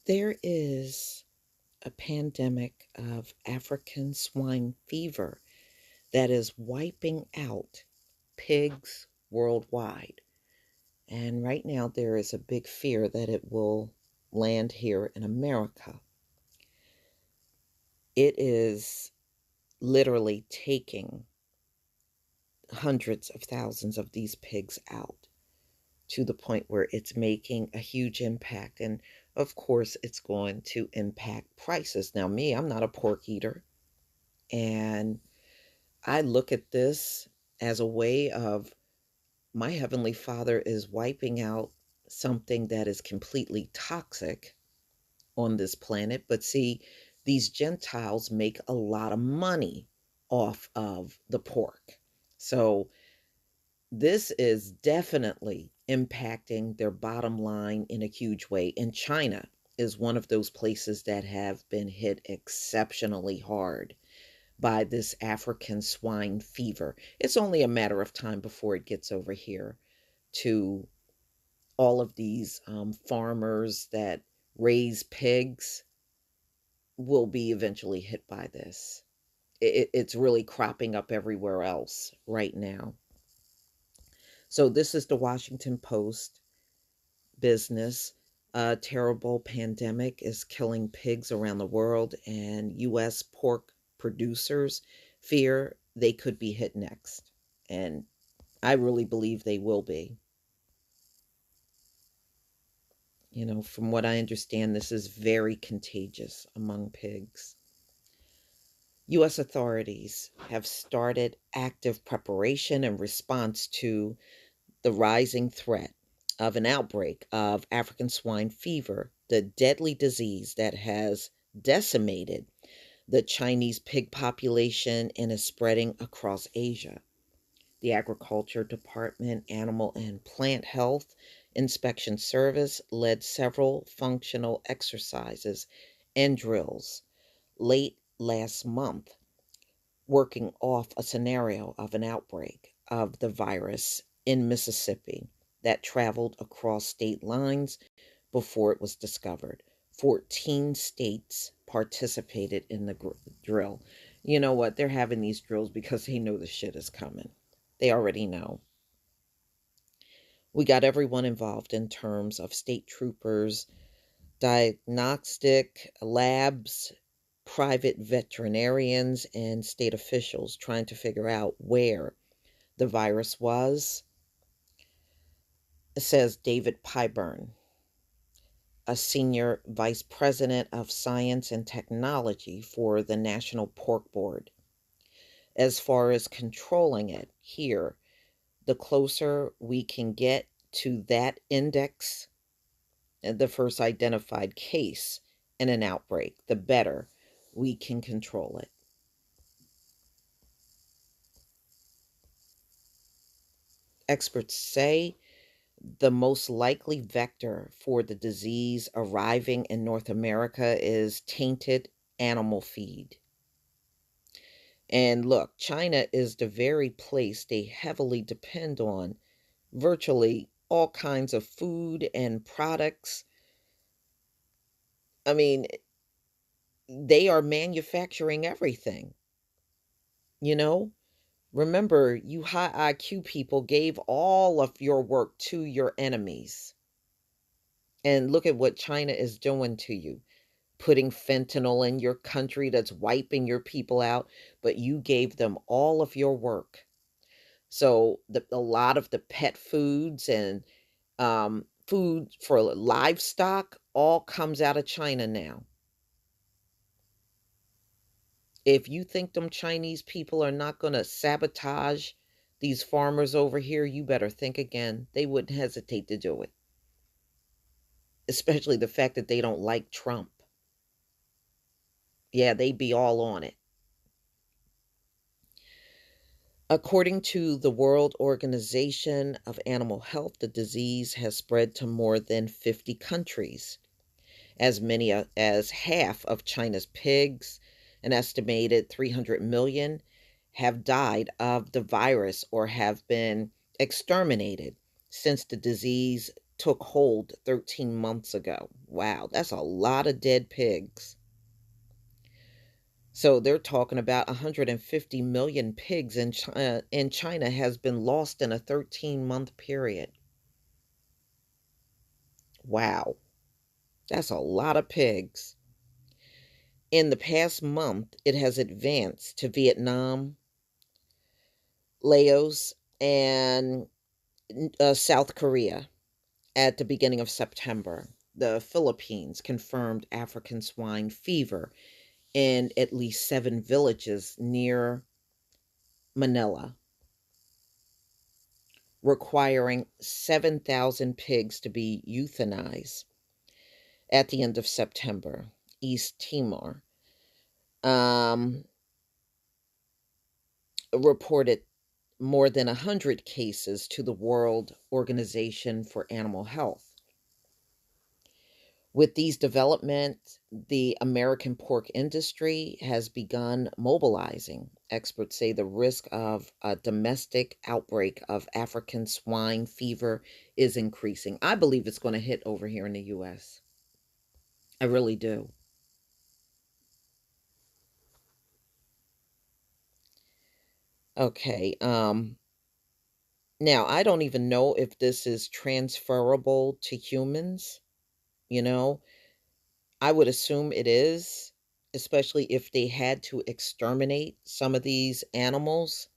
There is a pandemic of African swine fever that is wiping out pigs worldwide. And right now, there is a big fear that it will land here in America. It is literally taking hundreds of thousands of these pigs out to the point where it's making a huge impact. And of course, it's going to impact prices. Now, me, I'm not a pork eater. And I look at this as a way of my Heavenly Father is wiping out something that is completely toxic on this planet. But see, these Gentiles make a lot of money off of the pork. So this is definitely impacting their bottom line in a huge way. And China is one of those places that have been hit exceptionally hard by this African swine fever. It's only a matter of time before it gets over here to all of these farmers that raise pigs will be eventually hit by this. It's really cropping up everywhere else right now. So this is the Washington Post business. A terrible pandemic is killing pigs around the world, and U.S. pork producers fear they could be hit next. And I really believe they will be. From what I understand, this is very contagious among pigs. U.S. authorities have started active preparation in response to the rising threat of an outbreak of African swine fever, the deadly disease that has decimated the Chinese pig population and is spreading across Asia. The Agriculture Department Animal and Plant Health Inspection Service led several functional exercises and drills late last month, working off a scenario of an outbreak of the virus in Mississippi that traveled across state lines before it was discovered. 14 states participated in the drill. You know what? They're having these drills because they know the shit is coming. They already know. We got everyone involved in terms of state troopers, diagnostic labs, private veterinarians, and state officials trying to figure out where the virus was, says David Pyburn, a senior vice president of science and technology for the National Pork Board. As far as controlling it here, the closer we can get to that index, the first identified case in an outbreak, the better we can control it. Experts say the most likely vector for the disease arriving in North America is tainted animal feed. And look, China is the very place they heavily depend on virtually all kinds of food and products. I mean, they are manufacturing everything, you know? Remember, you high IQ people gave all of your work to your enemies. And look at what China is doing to you. Putting fentanyl in your country that's wiping your people out, but you gave them all of your work. So a lot of the pet foods and food for livestock all comes out of China now. If you think them Chinese people are not going to sabotage these farmers over here, you better think again. They wouldn't hesitate to do it. Especially the fact that they don't like Trump. Yeah, they'd be all on it. According to the World Organization of Animal Health, the disease has spread to more than 50 countries. As many as half of China's pigs, an estimated 300 million, have died of the virus or have been exterminated since the disease took hold 13 months ago. Wow, that's a lot of dead pigs. So they're talking about 150 million pigs in China has been lost in a 13-month period. Wow, that's a lot of pigs. In the past month, it has advanced to Vietnam, Laos, and South Korea at the beginning of September. The Philippines confirmed African swine fever in at least 7 villages near Manila, requiring 7,000 pigs to be euthanized at the end of September. East Timor um, reported more than 100 cases to the World Organization for Animal Health. With these developments, the American pork industry has begun mobilizing. Experts say the risk of a domestic outbreak of African swine fever is increasing. I believe it's going to hit over here in the US. I really do. Okay. Now I don't even know if this is transferable to humans, you know. I would assume it is, especially if they had to exterminate some of these animals.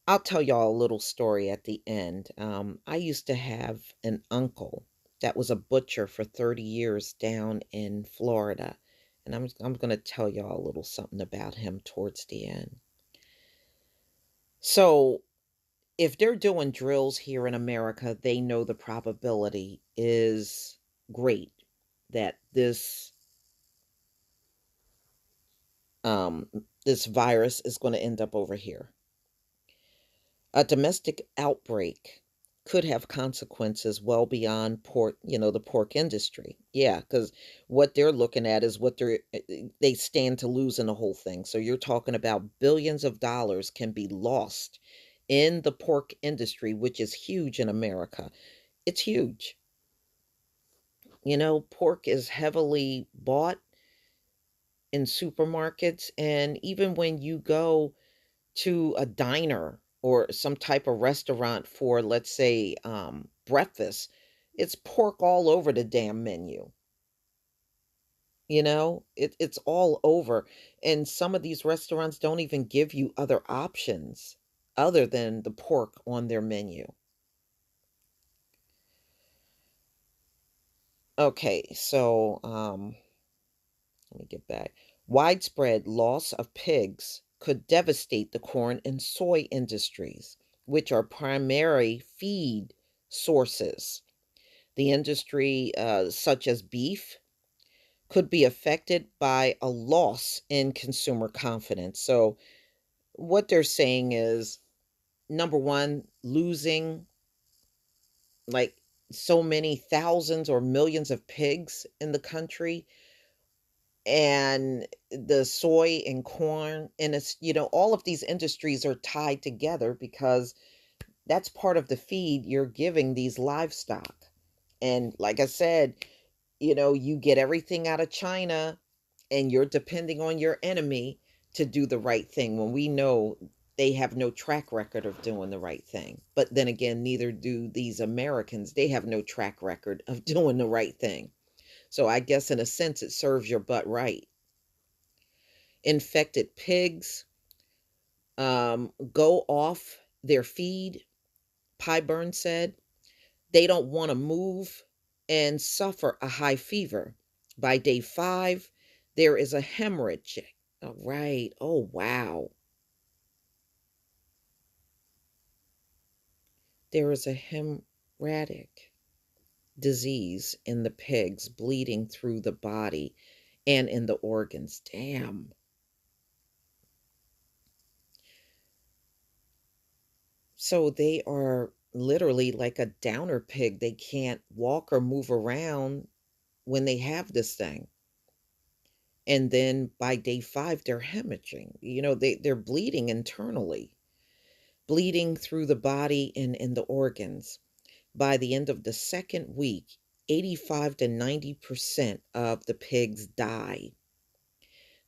I'll tell y'all a little story at the end. I used to have an uncle that was a butcher for 30 years down in Florida. And I'm going to tell y'all a little something about him towards the end. So, if they're doing drills here in America, they know the probability is great that um, this virus is going to end up over here. A domestic outbreak could have consequences well beyond pork, the pork industry. Yeah, because what they're looking at is what they stand to lose in the whole thing. So you're talking about billions of dollars can be lost in the pork industry, which is huge in America. It's huge. Pork is heavily bought in supermarkets, and even when you go to a diner or some type of restaurant for, let's say, breakfast, it's pork all over the damn menu. It's all over. And some of these restaurants don't even give you other options other than the pork on their menu. Okay, so let me get back. Widespread loss of pigs could devastate the corn and soy industries, which are primary feed sources. The industry, such as beef, could be affected by a loss in consumer confidence. So, what they're saying is number one, losing like so many thousands or millions of pigs in the country, and the soy and corn, and it's all of these industries are tied together because that's part of the feed you're giving these livestock. And like I said, you get everything out of China, and you're depending on your enemy to do the right thing when we know they have no track record of doing the right thing. But then again, neither do these Americans. They have no track record of doing the right thing. So I guess in a sense, it serves your butt right. Infected pigs go off their feed, Pyburn said. They don't want to move and suffer a high fever. By day 5, there is a hemorrhage. All right. Oh, wow. There is a hemorrhagic disease in the pigs, bleeding through the body and in the organs. Damn. So they are literally like a downer pig. They can't walk or move around when they have this thing. And then by day 5, they're hemorrhaging. They're bleeding internally, bleeding through the body and in the organs. By the end of the second week, 85 to 90% of the pigs die.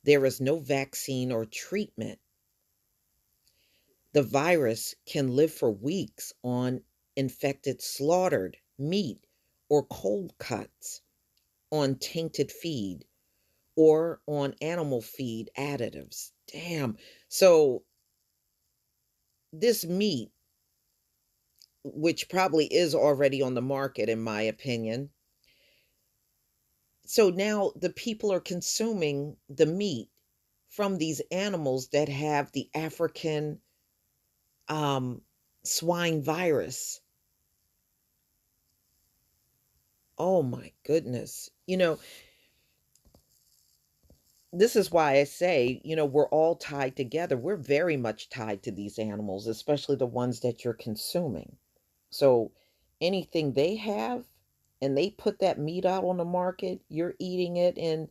There is no vaccine or treatment. The virus can live for weeks on infected slaughtered meat or cold cuts, on tainted feed, or on animal feed additives. Damn. So, this meat, which probably is already on the market, in my opinion, so now the people are consuming the meat from these animals that have the African um, swine virus. Oh my goodness. This is why I say, we're all tied together. We're very much tied to these animals, especially the ones that you're consuming. So anything they have and they put that meat out on the market, you're eating it, and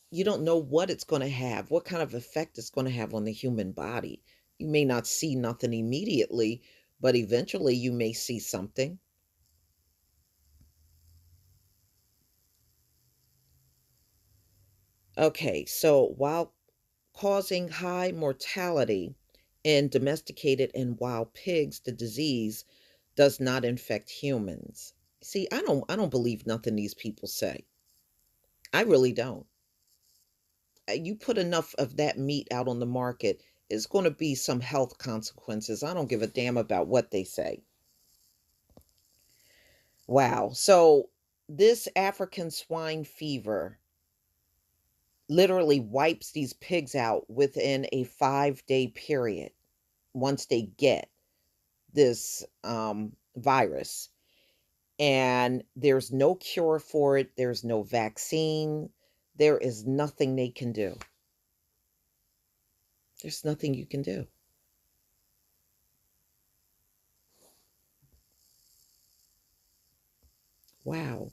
you don't know what it's going to have, what kind of effect it's going to have on the human body. You may not see nothing immediately, but eventually you may see something. Okay, so while causing high mortality in domesticated and wild pigs, the disease does not infect humans. See, I don't believe nothing these people say. I really don't. You put enough of that meat out on the market, it's going to be some health consequences. I don't give a damn about what they say. Wow. So, this African swine fever literally wipes these pigs out within a 5-day period once they get this virus. And there's no cure for it, there's no vaccine, there is nothing they can do. There's nothing you can do. Wow.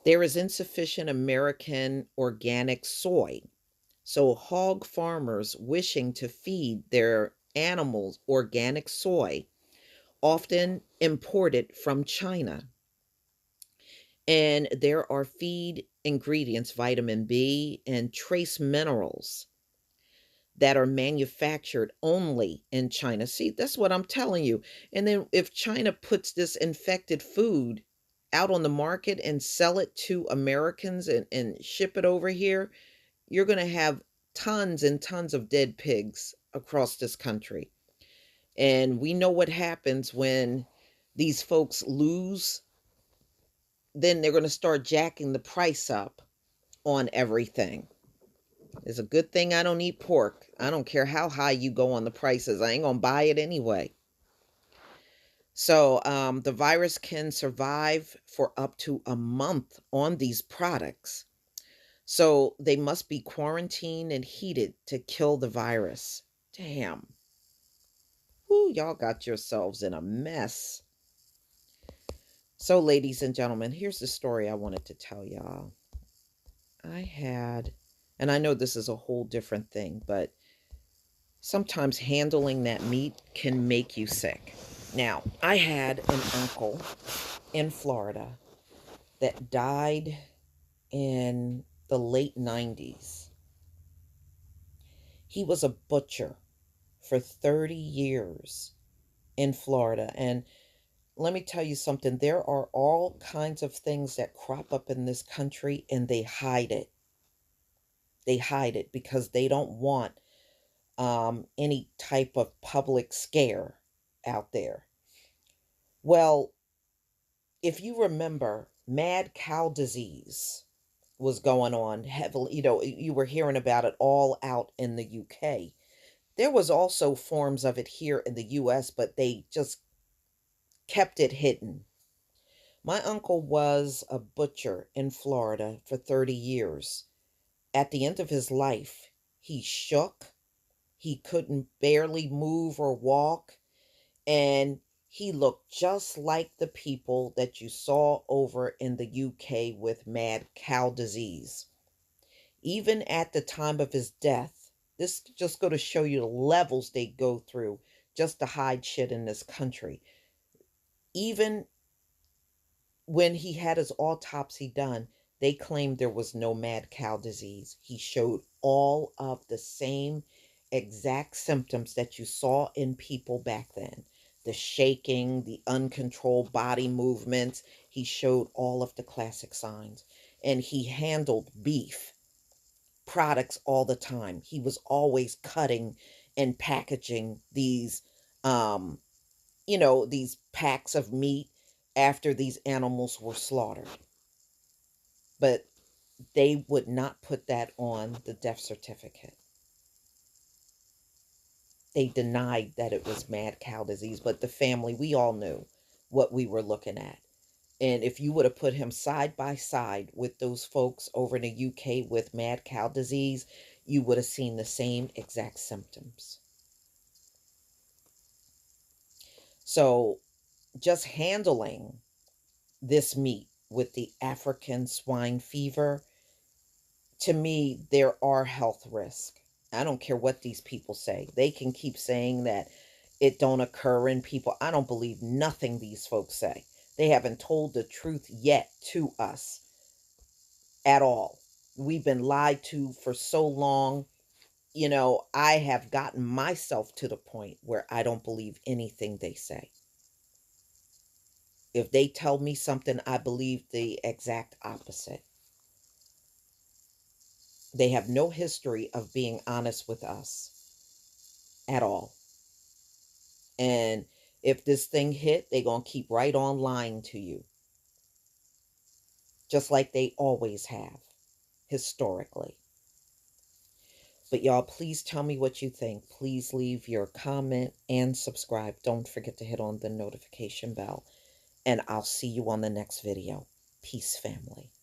There is insufficient American organic soy. So, hog farmers wishing to feed their animals organic soy often import it from China. And there are feed ingredients, vitamin B and trace minerals, that are manufactured only in China. See, that's what I'm telling you. And then if China puts this infected food out on the market and sell it to Americans and ship it over here, you're going to have tons and tons of dead pigs across this country. And we know what happens when these folks lose, then they're going to start jacking the price up on everything. It's a good thing I don't eat pork. I don't care how high you go on the prices. I ain't going to buy it anyway. So, the virus can survive for up to a month on these products. So, they must be quarantined and heated to kill the virus. Damn. Whoo, y'all got yourselves in a mess. So, ladies and gentlemen, here's the story I wanted to tell y'all. I had, and I know this is a whole different thing, but sometimes handling that meat can make you sick. Now, I had an uncle in Florida that died in the late 90s. He was a butcher for 30 years in Florida. And let me tell you something, there are all kinds of things that crop up in this country and they hide it. They hide it because they don't want any type of public scare out there. Well, if you remember, mad cow disease was going on heavily. You were hearing about it all out in the UK. There was also forms of it here in the US, but they just kept it hidden. My uncle was a butcher in Florida for 30 years. At the end of his life, he shook. He couldn't barely move or walk. And he looked just like the people that you saw over in the UK with mad cow disease. Even at the time of his death, this just go to show you the levels they go through just to hide shit in this country. Even when he had his autopsy done, they claimed there was no mad cow disease. He showed all of the same exact symptoms that you saw in people back then: the shaking, the uncontrolled body movements. He showed all of the classic signs. And he handled beef products all the time. He was always cutting and packaging these, um, these packs of meat after these animals were slaughtered. But they would not put that on the death certificate. They denied that it was mad cow disease, but the family, we all knew what we were looking at. And if you would have put him side by side with those folks over in the UK with mad cow disease, you would have seen the same exact symptoms. So just handling this meat with the African swine fever, to me, there are health risks. I don't care what these people say. They can keep saying that it don't occur in people. I don't believe nothing these folks say. They haven't told the truth yet to us at all. We've been lied to for so long. I have gotten myself to the point where I don't believe anything they say. If they tell me something, I believe the exact opposite. They have no history of being honest with us at all. And if this thing hit, they're going to keep right on lying to you, just like they always have historically. But y'all, please tell me what you think. Please leave your comment and subscribe. Don't forget to hit on the notification bell. And I'll see you on the next video. Peace, family.